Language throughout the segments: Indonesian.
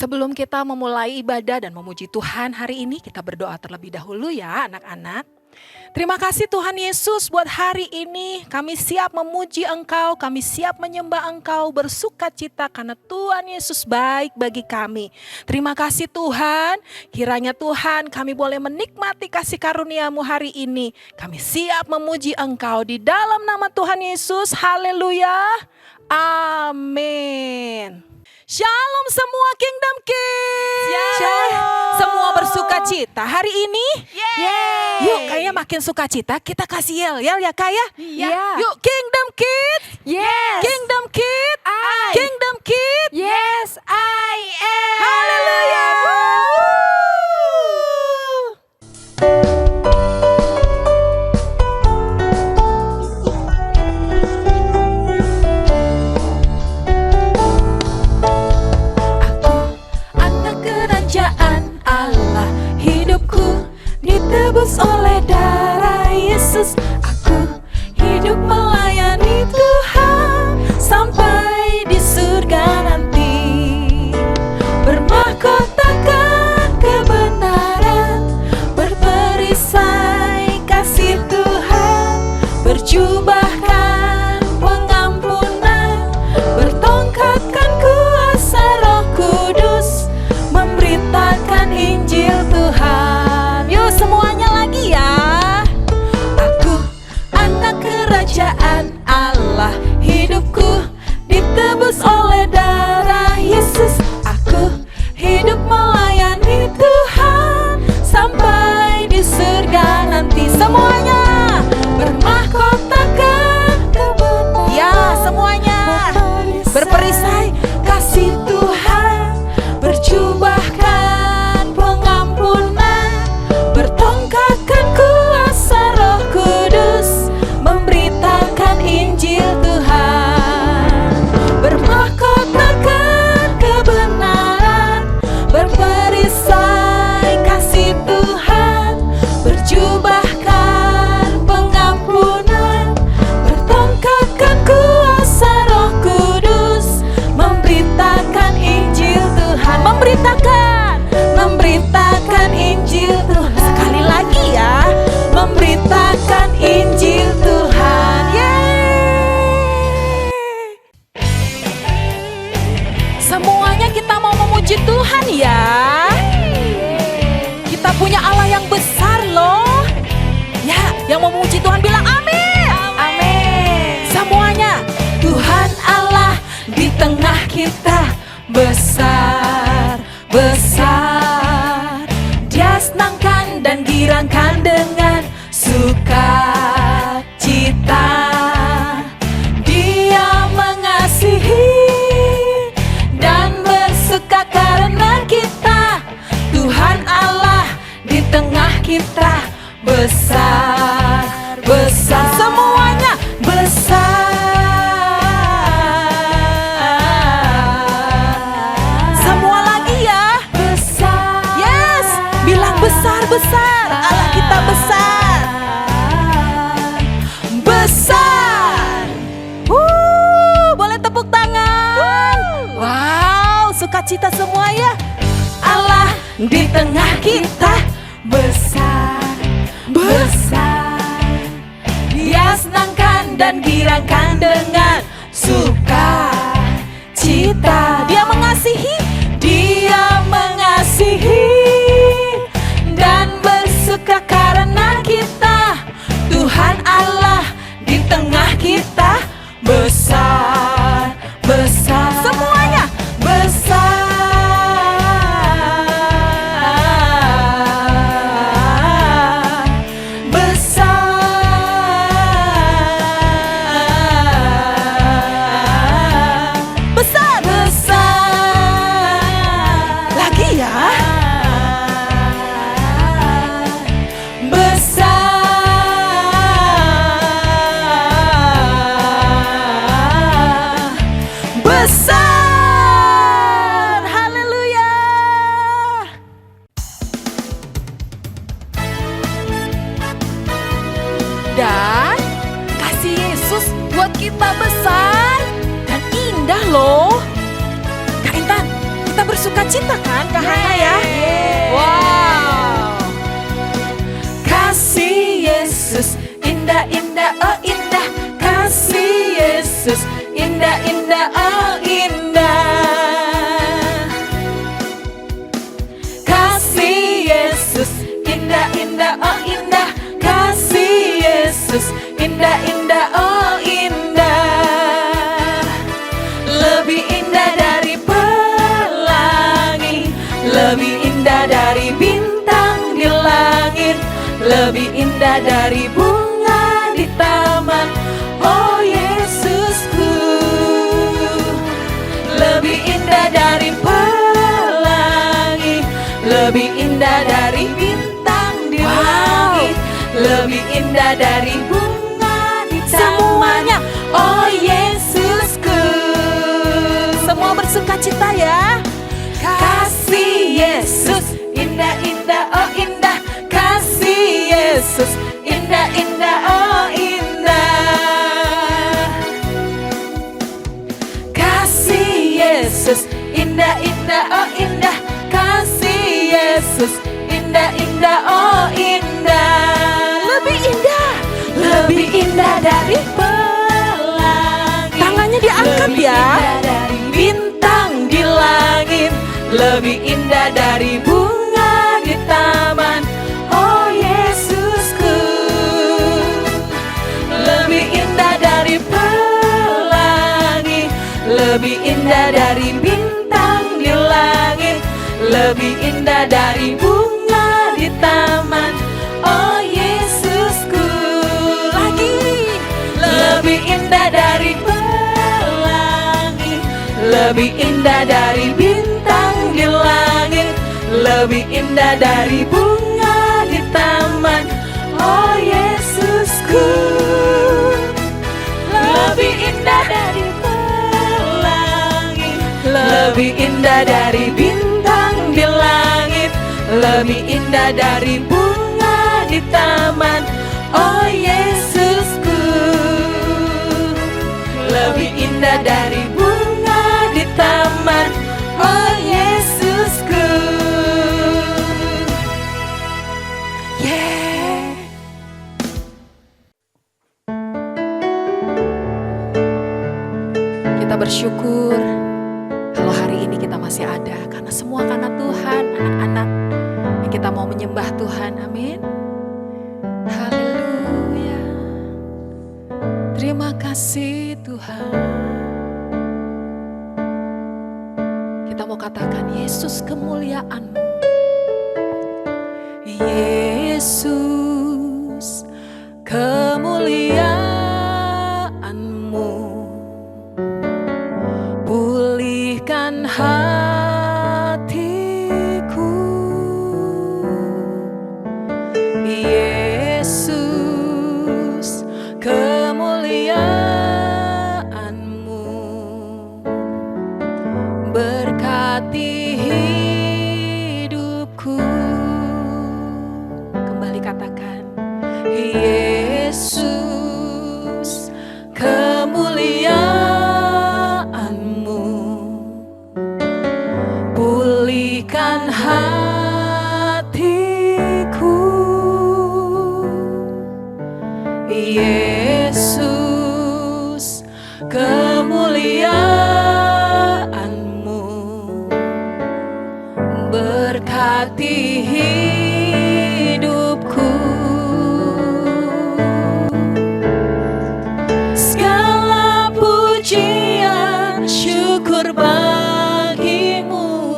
Sebelum kita memulai ibadah dan memuji Tuhan hari ini, kita berdoa terlebih dahulu ya anak-anak. Terima kasih Tuhan Yesus buat hari ini. Kami siap memuji Engkau, kami siap menyembah Engkau, bersuka cita karena Tuhan Yesus baik bagi kami. Terima kasih Tuhan, kiranya Tuhan kami boleh menikmati kasih karunia-Mu hari ini. Kami siap memuji Engkau di dalam nama Tuhan Yesus. Haleluya. Amin. Shalom semua Kingdom Kids. Shalom. Semua bersuka cita hari ini. Yeay. Yuk kayaknya makin suka cita, kita kasih yel ya Kak ya. Iya. Yuk Kingdom Kids. Yes. Kingdom Kids. I. Kingdom Kids. Yes, I am. Haleluya. Ditebus oleh darah Yesus, aku hidup melayani Tuhan sampai di surga nanti. Bermahkotakan kebenaran, berperisai kasih Tuhan, berjubahkan pengampunan, bertongkatkan kuasa Roh Kudus, memberitakan Injil Tuhan. Semuanya lagi ya. Aku anak kerajaan Allah, hidupku ditebus oleh darah Yesus. Aku hidup melayani Tuhan sampai di surga nanti. Semuanya bermahkotakan kebenaran. Ya semuanya berperisai kasih Tuhan, berjubahkan pengampunan, bertongkatkan kuasa Roh Kudus, memberitakan Injil Tuhan. Bermahkotakan kebenaran, berperisai kasih Tuhan, berjubahkan pengampunan, bertongkatkan kuasa Roh Kudus, memberitakan Injil Tuhan. Memberitakan Injil Tuhan. Sekali lagi ya, memberitakan Injil Tuhan. Yeay. Semuanya kita mau memuji Tuhan ya. Kita punya Allah yang besar loh. Ya, yang mau memuji Tuhan bilang amin. Amin. Semuanya, Tuhan Allah di tengah kita besar, besar. Dia senangkan dan girangkan dengan sukacita. Dia mengasihi dan bersuka karena kita. Tuhan Allah di tengah kita besar, besar. Semuanya besar. Semua lagi ya. Besar. Yes, bilang besar-besar. Allah kita besar. Besar. Boleh tepuk tangan. Wow, sukacita semua ya. Allah di tengah kita besar, besar. Dia senangkan dan girangkan dengan sukacita. Dia mengasihi, Dia mengasihi dan bersuka karena kita. Tuhan Allah di tengah kita besar, besar. Semuanya besar. Besar. bersukacita kan Kak Hana ya? Wow. Kasih Yesus indah-indah, oh indah. Kasih Yesus indah-indah, oh indah. Kasih Yesus indah-indah, oh indah. Kasih Yesus indah-indah, oh indah. Lebih indah dari pelangi, lebih indah dari bintang di langit, lebih indah dari bunga di taman. Oh Yesusku, lebih indah dari pelangi, lebih indah dari bintang di langit, lebih indah dari bunga di taman. Semuanya, oh Yesusku. Semua bersukacita ya. Kasih Yesus indah-indah, oh indah. Kasih Yesus indah-indah, oh indah. Kasih Yesus indah-indah, oh indah. Kasih Yesus indah-indah, oh indah. Lebih indah, lebih indah dari pelangi. Tangannya diangkat Lebih ya. indah dari Bintang di langit, lebih indah dari bunga di taman. Oh Yesusku, lebih indah dari pelangi, lebih indah dari bintang di langit, lebih indah dari bunga di taman. Oh Yesusku, lagi lebih indah dari pelangi, lebih indah dari bintang di langit, lebih indah dari bunga di taman. Oh Yesusku, lebih indah dari pelangi, lebih indah dari bintang di langit, lebih indah dari bunga di taman. Oh Yesusku, lebih indah dari bunga di taman. Oh Yesusku. Yeah. Kita bersyukur kalau hari ini kita masih ada, karena semua karena Tuhan, anak-anak yang kita mau menyembah Tuhan. Amin. Haleluya. Terima kasih Tuhan. Kita mau katakan Yesus kemuliaan-Mu. Yesus kemuliaan-Mu, pulihkan hatiku. Yesus kemuliaan-Mu, berkati hidupku. Kembali katakan, Yesus kemuliaan-Mu, pulihkan hatiku. Yesus kemuliaan-Mu, berkati hidupku. Segala pujian syukur bagimu,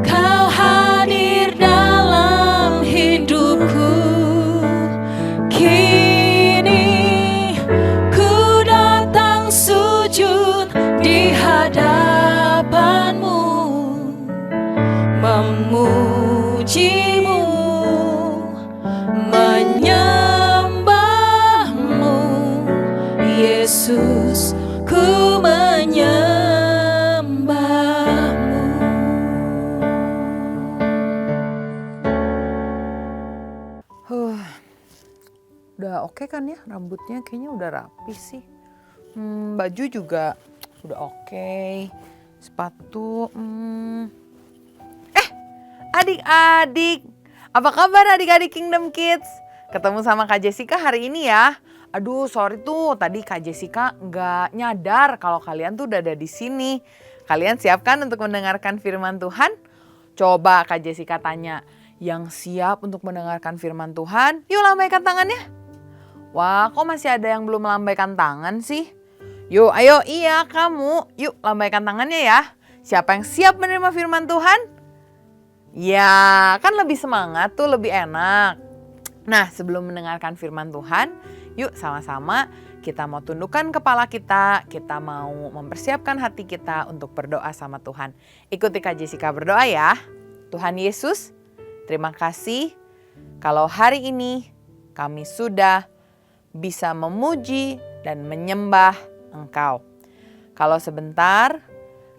Kau hadir dalam hidupku. Kini ku datang sujud di hadapan-Mu, memuji-Mu, menyembah-Mu. Yesus, ku menyembah-Mu. Udah oke kan ya, rambutnya kayaknya udah rapi sih. Baju juga udah oke. Sepatu. Adik-adik, apa kabar adik-adik Kingdom Kids? Ketemu sama Kak Jessica hari ini ya. Aduh, sorry tuh tadi Kak Jessica nggak nyadar kalau kalian tuh udah ada di sini. Kalian siapkan untuk mendengarkan firman Tuhan? Coba Kak Jessica tanya, yang siap untuk mendengarkan firman Tuhan? Yuk lambaikan tangannya. Wah, kok masih ada yang belum melambaikan tangan sih? Yuk, ayo, iya kamu. Yuk lambaikan tangannya ya. Siapa yang siap menerima firman Tuhan? Ya, kan lebih semangat tuh, lebih enak. Nah, sebelum mendengarkan firman Tuhan, yuk sama-sama kita mau tundukkan kepala kita mau mempersiapkan hati kita untuk berdoa sama Tuhan. Ikuti Kak Jessica berdoa ya. Tuhan Yesus, terima kasih kalau hari ini kami sudah bisa memuji dan menyembah Engkau. Kalau sebentar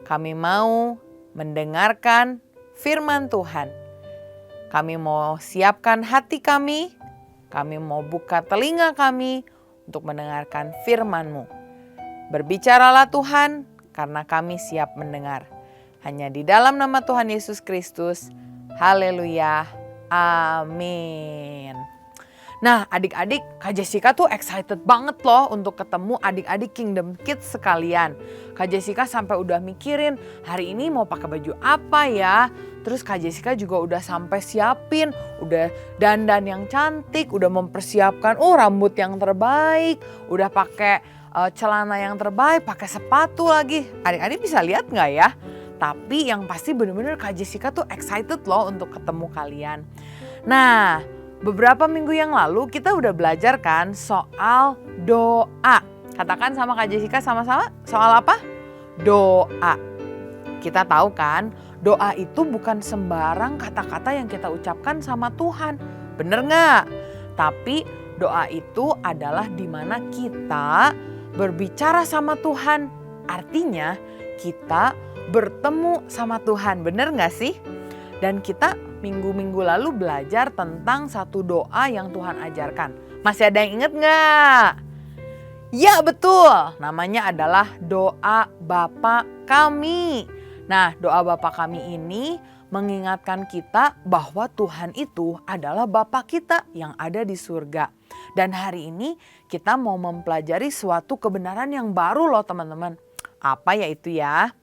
kami mau mendengarkan firman Tuhan. Kami mau siapkan hati kami mau buka telinga kami untuk mendengarkan firman-Mu. Berbicaralah Tuhan, karena kami siap mendengar. Hanya di dalam nama Tuhan Yesus Kristus. Haleluya. Amin. Nah, adik-adik, Kak Jessica tuh excited banget loh untuk ketemu adik-adik Kingdom Kids sekalian. Kak Jessica sampai udah mikirin hari ini mau pakai baju apa ya. Terus Kak Jessica juga udah sampai siapin, udah dandan yang cantik, udah mempersiapkan rambut yang terbaik, udah pakai celana yang terbaik, pakai sepatu lagi. Adik-adik bisa lihat nggak ya? Tapi yang pasti bener-bener Kak Jessica tuh excited loh untuk ketemu kalian. Nah, beberapa minggu yang lalu kita udah belajar kan soal doa. Katakan sama Kak Jessica sama-sama, soal apa? Doa. Kita tahu kan, doa itu bukan sembarang kata-kata yang kita ucapkan sama Tuhan. Bener nggak? Tapi doa itu adalah dimana kita berbicara sama Tuhan. Artinya kita bertemu sama Tuhan. Bener nggak sih? Dan kita minggu-minggu lalu belajar tentang satu doa yang Tuhan ajarkan. Masih ada yang inget nggak? Ya betul, namanya adalah doa Bapa Kami. Nah, doa Bapa Kami ini mengingatkan kita bahwa Tuhan itu adalah Bapa kita yang ada di surga. Dan hari ini kita mau mempelajari suatu kebenaran yang baru loh teman-teman. Apa yaitu ya?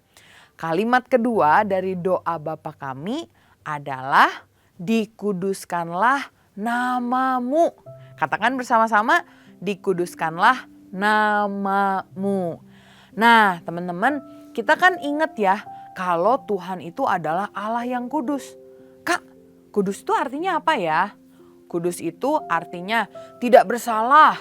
Kalimat kedua dari doa Bapa Kami adalah dikuduskanlah namamu. Katakan bersama-sama, dikuduskanlah namamu. Nah teman-teman, kita kan ingat ya kalau Tuhan itu adalah Allah yang kudus. Kak, kudus itu artinya apa ya? Kudus itu artinya tidak bersalah,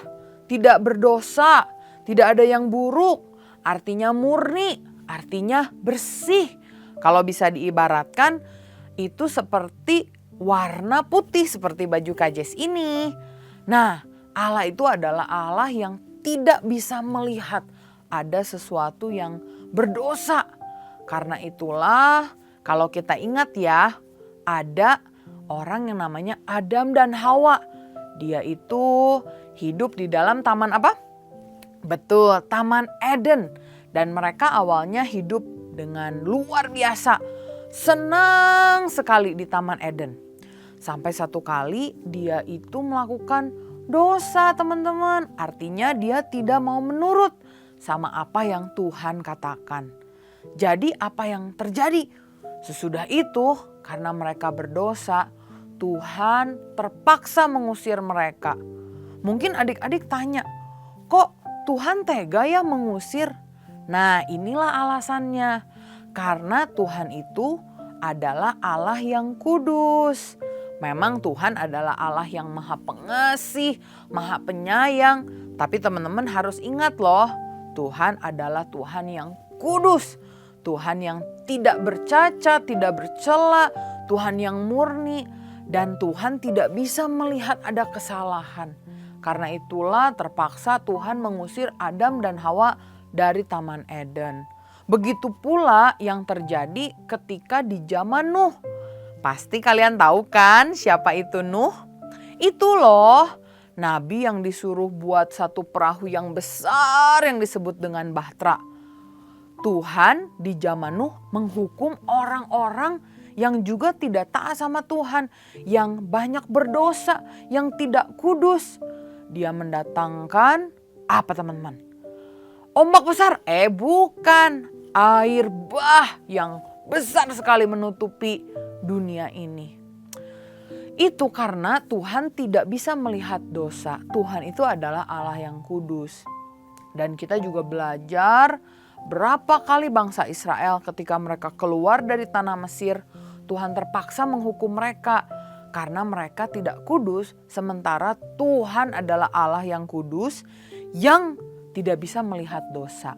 tidak berdosa, tidak ada yang buruk. Artinya murni, artinya bersih. Kalau bisa diibaratkan itu seperti warna putih seperti baju Kajes ini. Nah, Allah itu adalah Allah yang tidak bisa melihat ada sesuatu yang berdosa. Karena itulah kalau kita ingat ya, ada orang yang namanya Adam dan Hawa. Dia itu hidup di dalam taman apa? Betul, Taman Eden. Dan mereka awalnya hidup dengan luar biasa. Senang sekali di Taman Eden. Sampai satu kali dia itu melakukan dosa teman-teman. Artinya dia tidak mau menurut sama apa yang Tuhan katakan. Jadi apa yang terjadi? Sesudah itu karena mereka berdosa, Tuhan terpaksa mengusir mereka. Mungkin adik-adik tanya, kok Tuhan tega ya mengusir? Nah inilah alasannya. Karena Tuhan itu adalah Allah yang kudus. Memang Tuhan adalah Allah yang maha pengasih, maha penyayang. Tapi teman-teman harus ingat loh, Tuhan adalah Tuhan yang kudus. Tuhan yang tidak bercacat, tidak bercela, Tuhan yang murni. Dan Tuhan tidak bisa melihat ada kesalahan. Karena itulah terpaksa Tuhan mengusir Adam dan Hawa dari Taman Eden. Begitu pula yang terjadi ketika di zaman Nuh. Pasti kalian tahu kan siapa itu Nuh? Itu loh nabi yang disuruh buat satu perahu yang besar yang disebut dengan Bahtera. Tuhan di zaman Nuh menghukum orang-orang yang juga tidak taat sama Tuhan, yang banyak berdosa, yang tidak kudus. Dia mendatangkan apa teman-teman? Ombak besar? Bukan. Air bah yang besar sekali menutupi dunia ini. Itu karena Tuhan tidak bisa melihat dosa. Tuhan itu adalah Allah yang kudus. Dan kita juga belajar berapa kali bangsa Israel ketika mereka keluar dari tanah Mesir, Tuhan terpaksa menghukum mereka karena mereka tidak kudus, sementara Tuhan adalah Allah yang kudus yang tidak bisa melihat dosa.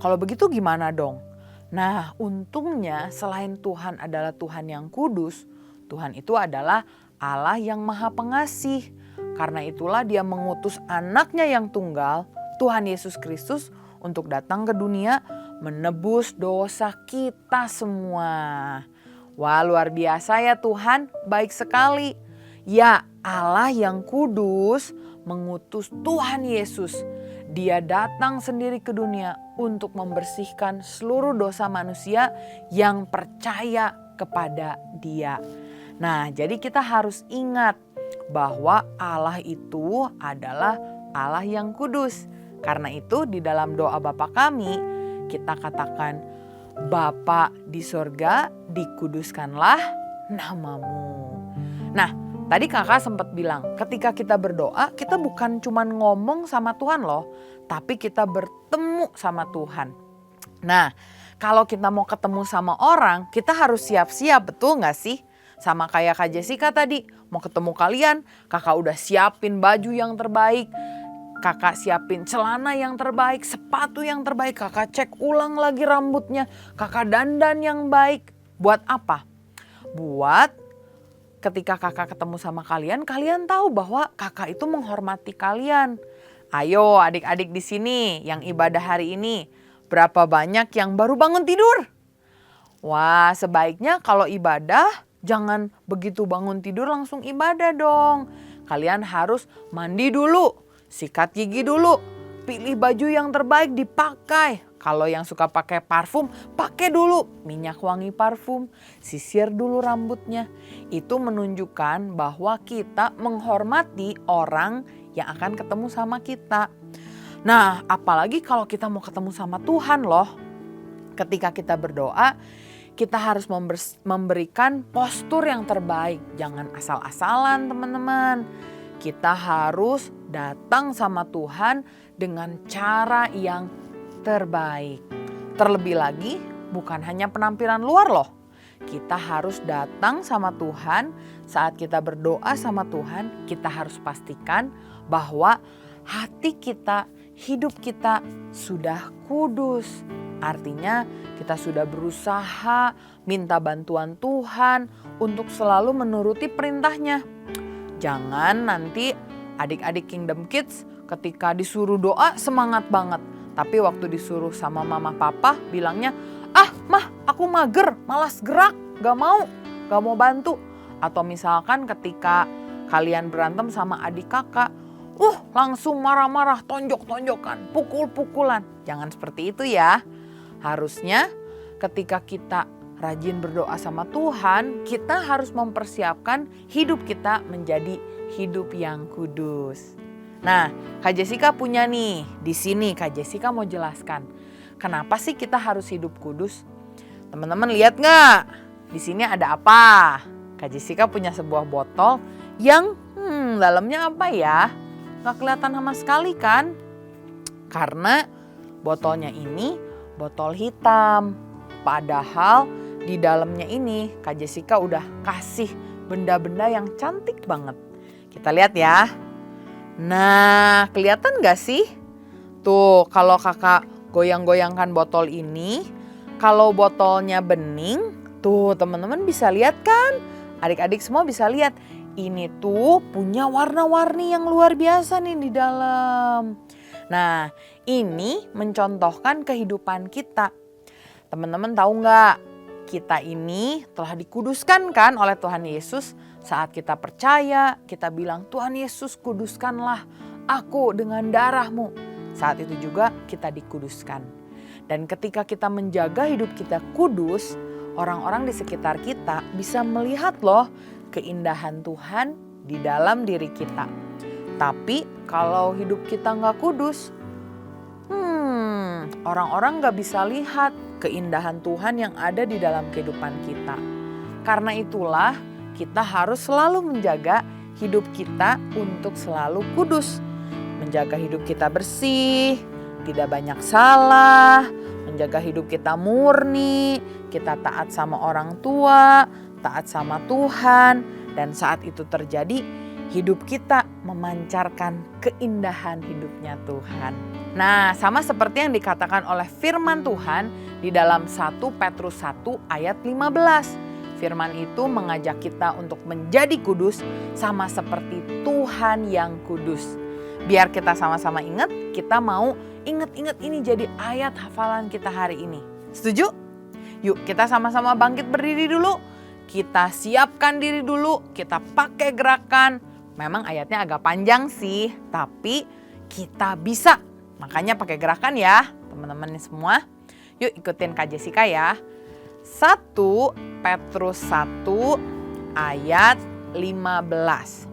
Kalau begitu gimana dong? Nah, untungnya selain Tuhan adalah Tuhan yang kudus, Tuhan itu adalah Allah yang Maha Pengasih. Karena itulah Dia mengutus anaknya yang tunggal, Tuhan Yesus Kristus, untuk datang ke dunia menebus dosa kita semua. Wah, luar biasa ya Tuhan, baik sekali. Ya, Allah yang kudus mengutus Tuhan Yesus. Dia datang sendiri ke dunia untuk membersihkan seluruh dosa manusia yang percaya kepada Dia. Nah, jadi kita harus ingat bahwa Allah itu adalah Allah yang kudus. Karena itu di dalam doa Bapa kami kita katakan, Bapa di sorga, dikuduskanlah namamu. Nah, tadi kakak sempat bilang ketika kita berdoa kita bukan cuma ngomong sama Tuhan loh, tapi kita bertemu sama Tuhan. Nah, kalau kita mau ketemu sama orang kita harus siap-siap, betul gak sih? Sama kayak Kak Jessica tadi, mau ketemu kalian, kakak udah siapin baju yang terbaik, kakak siapin celana yang terbaik, sepatu yang terbaik, kakak cek ulang lagi rambutnya, kakak dandan yang baik. Buat apa? Buat ketika kakak ketemu sama kalian, kalian tahu bahwa kakak itu menghormati kalian. Ayo adik-adik di sini yang ibadah hari ini, berapa banyak yang baru bangun tidur? Wah, sebaiknya kalau ibadah jangan begitu bangun tidur langsung ibadah dong. Kalian harus mandi dulu, sikat gigi dulu, pilih baju yang terbaik dipakai. Kalau yang suka pakai parfum, pakai dulu minyak wangi parfum, sisir dulu rambutnya. Itu menunjukkan bahwa kita menghormati orang yang akan ketemu sama kita. Nah, apalagi kalau kita mau ketemu sama Tuhan loh. Ketika kita berdoa, kita harus memberikan postur yang terbaik. Jangan asal-asalan teman-teman. Kita harus datang sama Tuhan dengan cara yang terbaik. Terlebih lagi bukan hanya penampilan luar loh. Kita harus datang sama Tuhan, saat kita berdoa sama Tuhan, kita harus pastikan bahwa hati kita, hidup kita sudah kudus. Artinya kita sudah berusaha minta bantuan Tuhan untuk selalu menuruti perintahnya. Jangan nanti adik-adik Kingdom Kids ketika disuruh doa semangat banget. Tapi waktu disuruh sama mama papa bilangnya, mah aku mager, malas gerak, gak mau bantu. Atau misalkan ketika kalian berantem sama adik kakak, langsung marah-marah, tonjok-tonjokan, pukul-pukulan. Jangan seperti itu ya. Harusnya ketika kita rajin berdoa sama Tuhan, kita harus mempersiapkan hidup kita menjadi hidup yang kudus. Nah, Kak Jessica punya nih, di sini Kak Jessica mau jelaskan, kenapa sih kita harus hidup kudus? Teman-teman lihat nggak? Di sini ada apa? Kak Jessica punya sebuah botol yang dalamnya apa ya? Nggak kelihatan sama sekali kan? Karena botolnya ini botol hitam. Padahal di dalamnya ini Kak Jessica udah kasih benda-benda yang cantik banget. Kita lihat ya. Nah, kelihatan gak sih? Tuh, kalau kakak goyang-goyangkan botol ini, kalau botolnya bening, tuh teman-teman bisa lihat kan? Adik-adik semua bisa lihat. Ini tuh punya warna-warni yang luar biasa nih di dalam. Nah, ini mencontohkan kehidupan kita. Teman-teman tahu nggak? Kita ini telah dikuduskan kan oleh Tuhan Yesus. Saat kita percaya, kita bilang, Tuhan Yesus kuduskanlah aku dengan darah-Mu. Saat itu juga kita dikuduskan. Dan ketika kita menjaga hidup kita kudus, orang-orang di sekitar kita bisa melihat loh keindahan Tuhan di dalam diri kita. Tapi kalau hidup kita nggak kudus, orang-orang nggak bisa lihat keindahan Tuhan yang ada di dalam kehidupan kita. Karena itulah kita harus selalu menjaga hidup kita untuk selalu kudus. Menjaga hidup kita bersih, tidak banyak salah, menjaga hidup kita murni, kita taat sama orang tua, taat sama Tuhan. Dan saat itu terjadi, hidup kita memancarkan keindahan hidupnya Tuhan. Nah, sama seperti yang dikatakan oleh firman Tuhan di dalam 1 Petrus 1 ayat 15. Firman itu mengajak kita untuk menjadi kudus sama seperti Tuhan yang kudus. Biar kita sama-sama ingat, kita mau ingat-ingat ini jadi ayat hafalan kita hari ini. Setuju? Yuk kita sama-sama bangkit berdiri dulu. Kita siapkan diri dulu, kita pakai gerakan. Memang ayatnya agak panjang sih, tapi kita bisa. Makanya pakai gerakan ya teman-teman semua. Yuk ikutin Kak Jessica ya. 1 Petrus 1 ayat 15.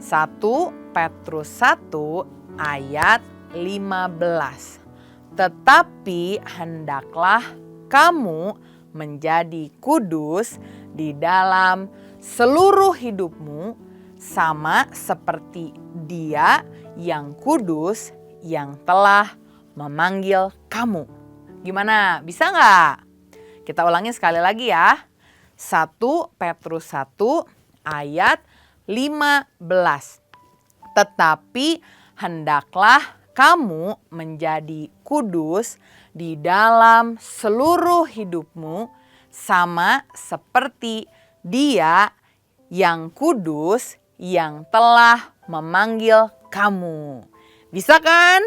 1 Petrus 1 ayat 15. Tetapi hendaklah kamu menjadi kudus di dalam seluruh hidupmu, sama seperti Dia yang kudus yang telah memanggil kamu. Gimana? Bisa nggak? Kita ulangi sekali lagi ya. 1 Petrus 1 ayat 15. Tetapi hendaklah kamu menjadi kudus di dalam seluruh hidupmu, sama seperti Dia yang kudus yang telah memanggil kamu. Bisa kan?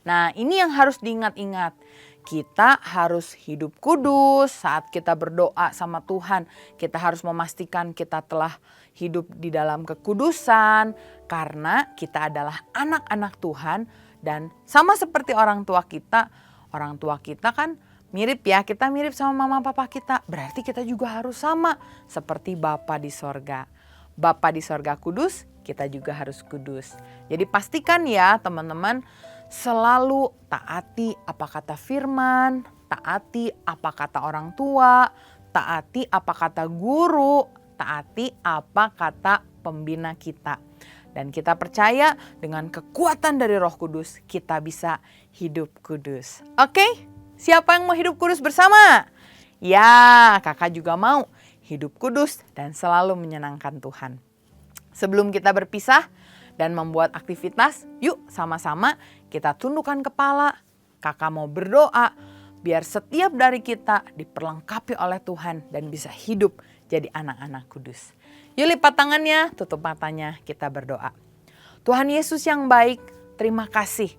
Nah, ini yang harus diingat-ingat. Kita harus hidup kudus saat kita berdoa sama Tuhan. Kita harus memastikan kita telah hidup di dalam kekudusan karena kita adalah anak-anak Tuhan. Dan sama seperti orang tua kita kan mirip ya, kita mirip sama mama papa kita. Berarti kita juga harus sama seperti Bapa di sorga. Bapa di sorga kudus, kita juga harus kudus. Jadi pastikan ya teman-teman, selalu taati apa kata firman, taati apa kata orang tua, taati apa kata guru, taati apa kata pembina kita. Dan kita percaya dengan kekuatan dari Roh Kudus kita bisa hidup kudus. Oke? Siapa yang mau hidup kudus bersama? Ya, kakak juga mau hidup kudus dan selalu menyenangkan Tuhan. Sebelum kita berpisah dan membuat aktivitas, yuk sama-sama kita tundukkan kepala. Kakak mau berdoa biar setiap dari kita diperlengkapi oleh Tuhan dan bisa hidup jadi anak-anak kudus. Yuk lipat tangannya, tutup matanya, kita berdoa. Tuhan Yesus yang baik, terima kasih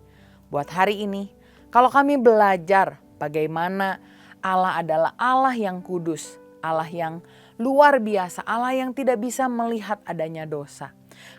buat hari ini. Kalau kami belajar bagaimana Allah adalah Allah yang kudus, Allah yang luar biasa, Allah yang tidak bisa melihat adanya dosa.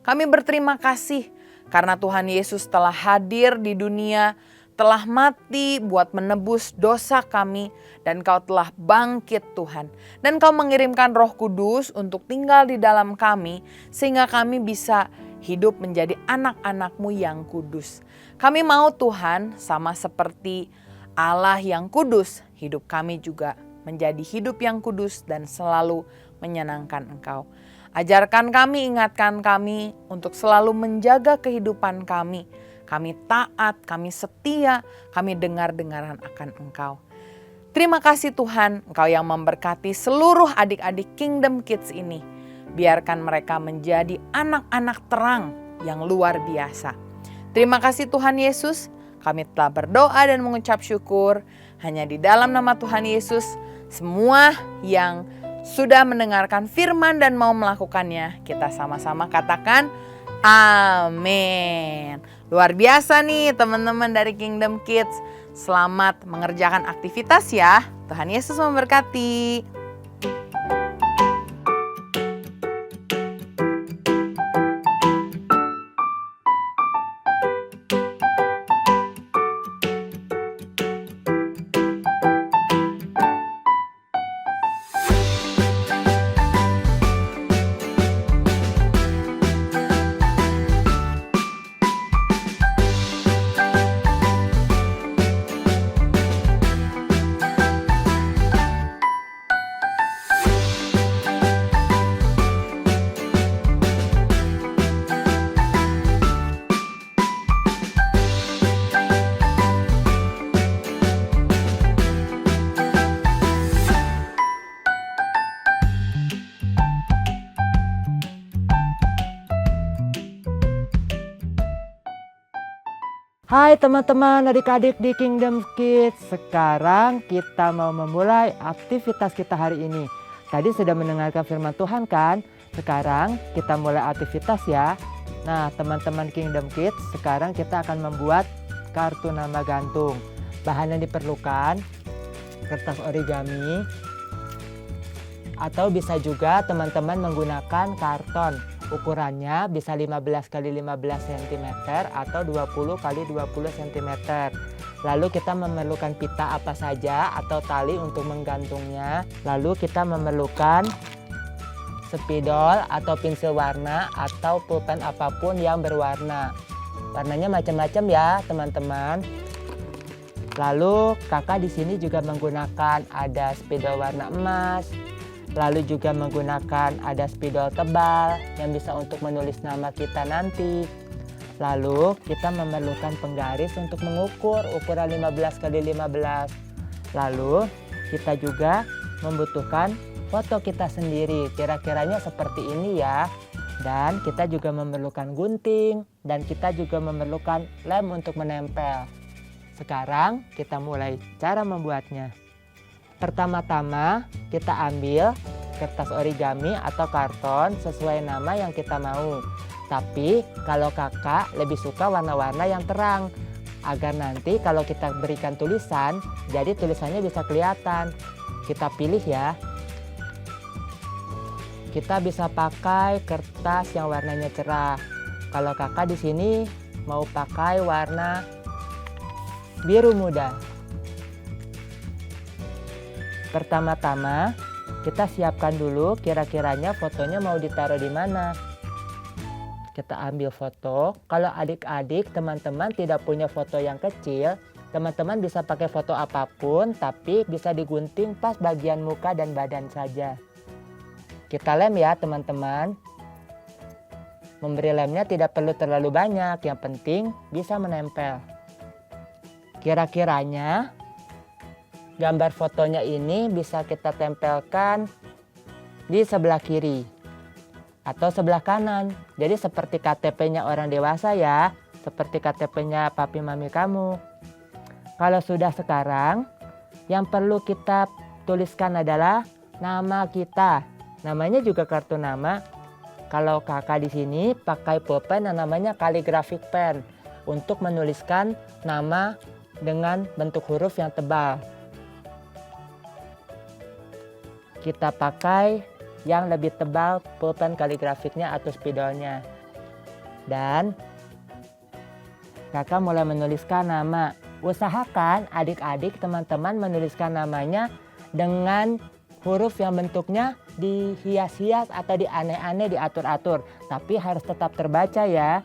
Kami berterima kasih karena Tuhan Yesus telah hadir di dunia, telah mati buat menebus dosa kami, dan Kau telah bangkit Tuhan. Dan Kau mengirimkan Roh Kudus untuk tinggal di dalam kami, sehingga kami bisa hidup menjadi anak-anak-Mu yang kudus. Kami mau Tuhan sama seperti Allah yang kudus, hidup kami juga menjadi hidup yang kudus dan selalu menyenangkan Engkau. Ajarkan kami, ingatkan kami untuk selalu menjaga kehidupan kami. Kami taat, kami setia, kami dengar-dengaran akan Engkau. Terima kasih Tuhan, Engkau yang memberkati seluruh adik-adik Kingdom Kids ini. Biarkan mereka menjadi anak-anak terang yang luar biasa. Terima kasih Tuhan Yesus, kami telah berdoa dan mengucap syukur. Hanya di dalam nama Tuhan Yesus, semua yang sudah mendengarkan firman dan mau melakukannya, kita sama-sama katakan amin. Luar biasa nih teman-teman dari Kingdom Kids. Selamat mengerjakan aktivitas ya. Tuhan Yesus memberkati. Hai teman-teman adik-adik di Kingdom Kids. Sekarang kita mau memulai aktivitas kita hari ini. Tadi sudah mendengarkan firman Tuhan kan? Sekarang kita mulai aktivitas ya. Nah teman-teman Kingdom Kids, sekarang kita akan membuat kartu nama gantung. Bahan yang diperlukan, kertas origami, atau bisa juga teman-teman menggunakan karton. Ukurannya bisa 15 x 15 cm atau 20 x 20 cm. Lalu kita memerlukan pita apa saja atau tali untuk menggantungnya. Lalu kita memerlukan spidol atau pensil warna atau pulpen apapun yang berwarna. Warnanya macam-macam ya teman-teman. Lalu kakak di sini juga menggunakan ada spidol warna emas. Lalu juga menggunakan ada spidol tebal yang bisa untuk menulis nama kita nanti. Lalu kita memerlukan penggaris untuk mengukur ukuran 15 x 15. Lalu kita juga membutuhkan foto kita sendiri. Kira-kiranya seperti ini ya. Dan kita juga memerlukan gunting dan kita juga memerlukan lem untuk menempel. Sekarang kita mulai cara membuatnya. Pertama-tama kita ambil kertas origami atau karton sesuai nama yang kita mau. Tapi kalau kakak lebih suka warna-warna yang terang. Agar nanti kalau kita berikan tulisan, jadi tulisannya bisa kelihatan. Kita pilih ya. Kita bisa pakai kertas yang warnanya cerah. Kalau kakak di sini mau pakai warna biru muda. Pertama-tama kita siapkan dulu kira-kiranya fotonya mau ditaruh di mana. Kita ambil foto. Kalau adik-adik teman-teman tidak punya foto yang kecil, teman-teman bisa pakai foto apapun tapi bisa digunting pas bagian muka dan badan saja. Kita lem ya teman-teman. Memberi lemnya tidak perlu terlalu banyak, yang penting bisa menempel. Kira-kiranya gambar fotonya ini bisa kita tempelkan di sebelah kiri atau sebelah kanan. Jadi seperti KTP-nya orang dewasa ya, seperti KTP-nya papi mami kamu. Kalau sudah sekarang, yang perlu kita tuliskan adalah nama kita. Namanya juga kartu nama. Kalau kakak di sini pakai pulpen yang namanya calligraphic pen untuk menuliskan nama dengan bentuk huruf yang tebal. Kita pakai yang lebih tebal pulpen kaligrafiknya atau spidolnya. Dan kakak mulai menuliskan nama. Usahakan adik-adik teman-teman menuliskan namanya dengan huruf yang bentuknya dihias-hias atau dianeh-aneh, diatur-atur. Tapi harus tetap terbaca ya.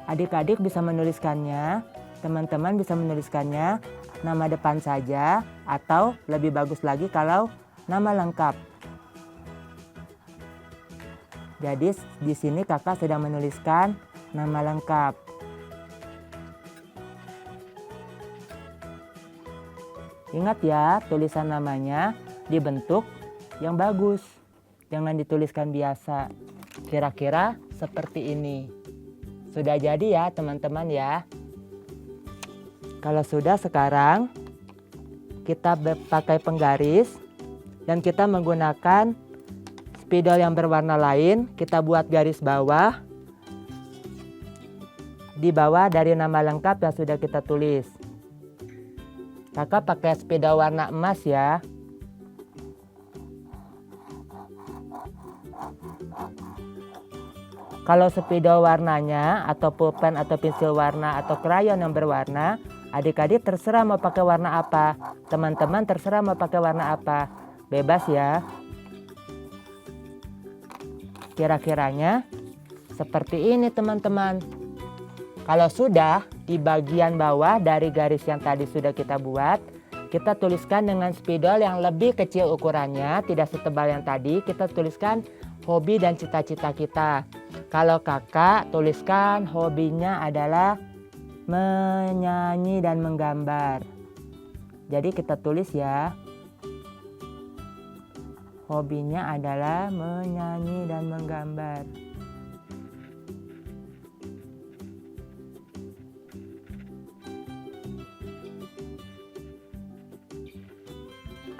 Adik-adik bisa menuliskannya, teman-teman bisa menuliskannya nama depan saja atau lebih bagus lagi kalau nama lengkap. Jadi di sini kakak sedang menuliskan nama lengkap. Ingat ya, tulisan namanya dibentuk yang bagus. Jangan dituliskan biasa. Kira-kira seperti ini. Sudah jadi ya teman-teman ya. Kalau sudah sekarang kita pakai penggaris dan kita menggunakan spidol yang berwarna lain. Kita buat garis bawah di bawah dari nama lengkap yang sudah kita tulis. Kakak pakai spidol warna emas ya. Kalau spidol warnanya atau pulpen atau pensil warna atau krayon yang berwarna, adik-adik terserah mau pakai warna apa. Teman-teman terserah mau pakai warna apa. Bebas ya. Kira-kiranya seperti ini teman-teman. Kalau sudah di bagian bawah dari garis yang tadi sudah kita buat, kita tuliskan dengan spidol yang lebih kecil ukurannya, tidak setebal yang tadi. Kita tuliskan hobi dan cita-cita kita. Kalau kakak tuliskan hobinya adalah menyanyi dan menggambar. Jadi kita tulis ya. Hobinya adalah menyanyi dan menggambar.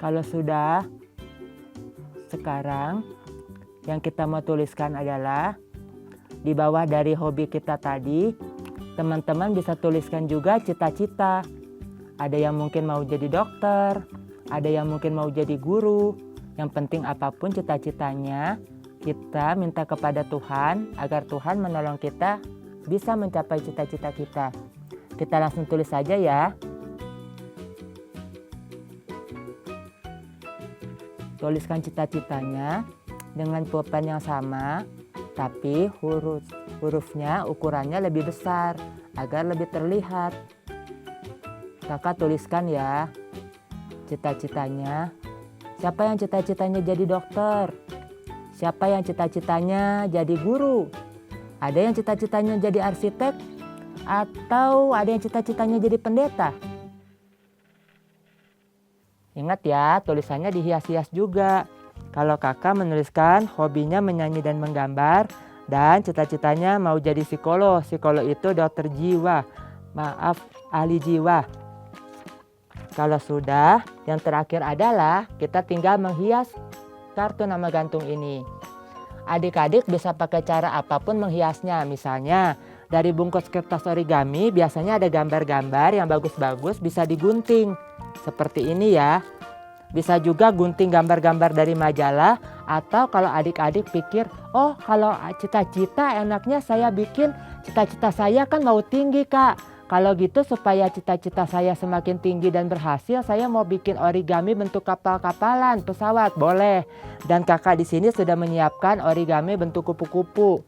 Kalau sudah, sekarang yang kita mau tuliskan adalah di bawah dari hobi kita tadi, teman-teman bisa tuliskan juga cita-cita. Ada yang mungkin mau jadi dokter, ada yang mungkin mau jadi guru. Yang penting apapun cita-citanya, kita minta kepada Tuhan agar Tuhan menolong kita bisa mencapai cita-cita kita. Kita langsung tulis saja ya. Tuliskan cita-citanya dengan pulpen yang sama, tapi hurufnya ukurannya lebih besar agar lebih terlihat. Kakak tuliskan ya cita-citanya. Siapa yang cita-citanya jadi dokter? Siapa yang cita-citanya jadi guru? Ada yang cita-citanya jadi arsitek? Atau ada yang cita-citanya jadi pendeta? Ingat ya, tulisannya dihias-hias juga. Kalau kakak menuliskan hobinya menyanyi dan menggambar, dan cita-citanya mau jadi psikolog. Psikolog itu dokter jiwa, ahli jiwa. Kalau sudah, yang terakhir adalah kita tinggal menghias kartu nama gantung ini. Adik-adik bisa pakai cara apapun menghiasnya. Misalnya dari bungkus kertas origami biasanya ada gambar-gambar yang bagus-bagus bisa digunting. Seperti ini ya. Bisa juga gunting gambar-gambar dari majalah. Atau kalau adik-adik pikir, oh kalau cita-cita enaknya saya bikin cita-cita saya kan mau tinggi kak. Kalau gitu supaya cita-cita saya semakin tinggi dan berhasil, saya mau bikin origami bentuk kapal-kapalan, pesawat, boleh. Dan kakak di sini sudah menyiapkan origami bentuk kupu-kupu.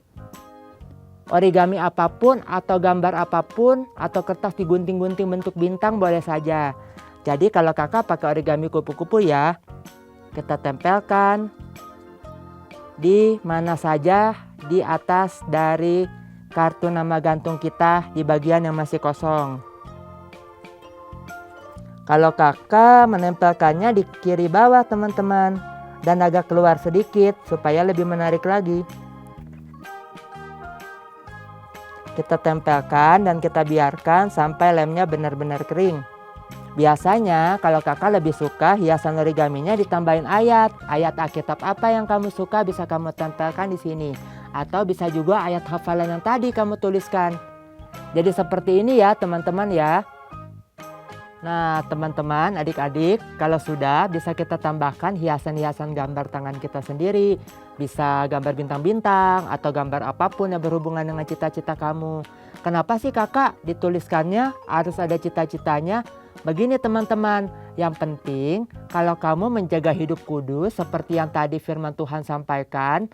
Origami apapun atau gambar apapun atau kertas digunting-gunting bentuk bintang boleh saja. Jadi kalau kakak pakai origami kupu-kupu ya, kita tempelkan di mana saja di atas dari kartu nama gantung kita di bagian yang masih kosong. Kalau kakak menempelkannya di kiri bawah teman-teman dan agak keluar sedikit supaya lebih menarik lagi. Kita tempelkan dan kita biarkan sampai lemnya benar-benar kering. Biasanya kalau kakak lebih suka hiasan origaminya ditambahin ayat. Ayat Alkitab apa yang kamu suka bisa kamu tempelkan di sini. Atau bisa juga ayat hafalan yang tadi kamu tuliskan. Jadi seperti ini ya teman-teman ya. Nah teman-teman, adik-adik, kalau sudah bisa kita tambahkan hiasan-hiasan gambar tangan kita sendiri. Bisa gambar bintang-bintang atau gambar apapun yang berhubungan dengan cita-cita kamu. Kenapa sih kakak dituliskannya harus ada cita-citanya? Begini teman-teman, yang penting kalau kamu menjaga hidup kudus seperti yang tadi firman Tuhan sampaikan,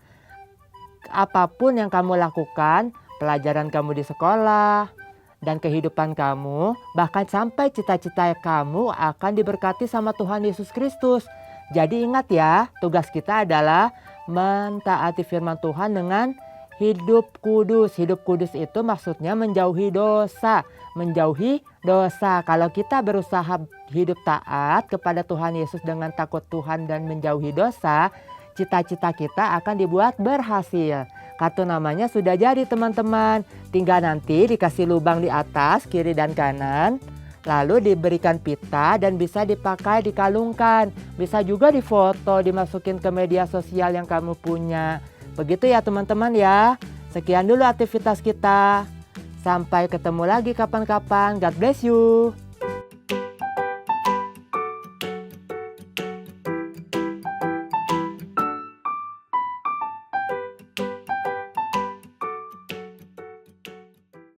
apapun yang kamu lakukan, pelajaran kamu di sekolah, dan kehidupan kamu, bahkan sampai cita-cita kamu akan diberkati sama Tuhan Yesus Kristus. Jadi ingat ya, tugas kita adalah mentaati firman Tuhan dengan hidup kudus. Hidup kudus itu maksudnya menjauhi dosa. Menjauhi dosa. Kalau kita berusaha hidup taat kepada Tuhan Yesus dengan takut Tuhan dan menjauhi dosa, cita-cita kita akan dibuat berhasil. Kartu namanya sudah jadi teman-teman. Tinggal nanti dikasih lubang di atas, kiri dan kanan. Lalu diberikan pita dan bisa dipakai dikalungkan. Bisa juga difoto, dimasukin ke media sosial yang kamu punya. Begitu ya teman-teman ya. Sekian dulu aktivitas kita. Sampai ketemu lagi kapan-kapan. God bless you.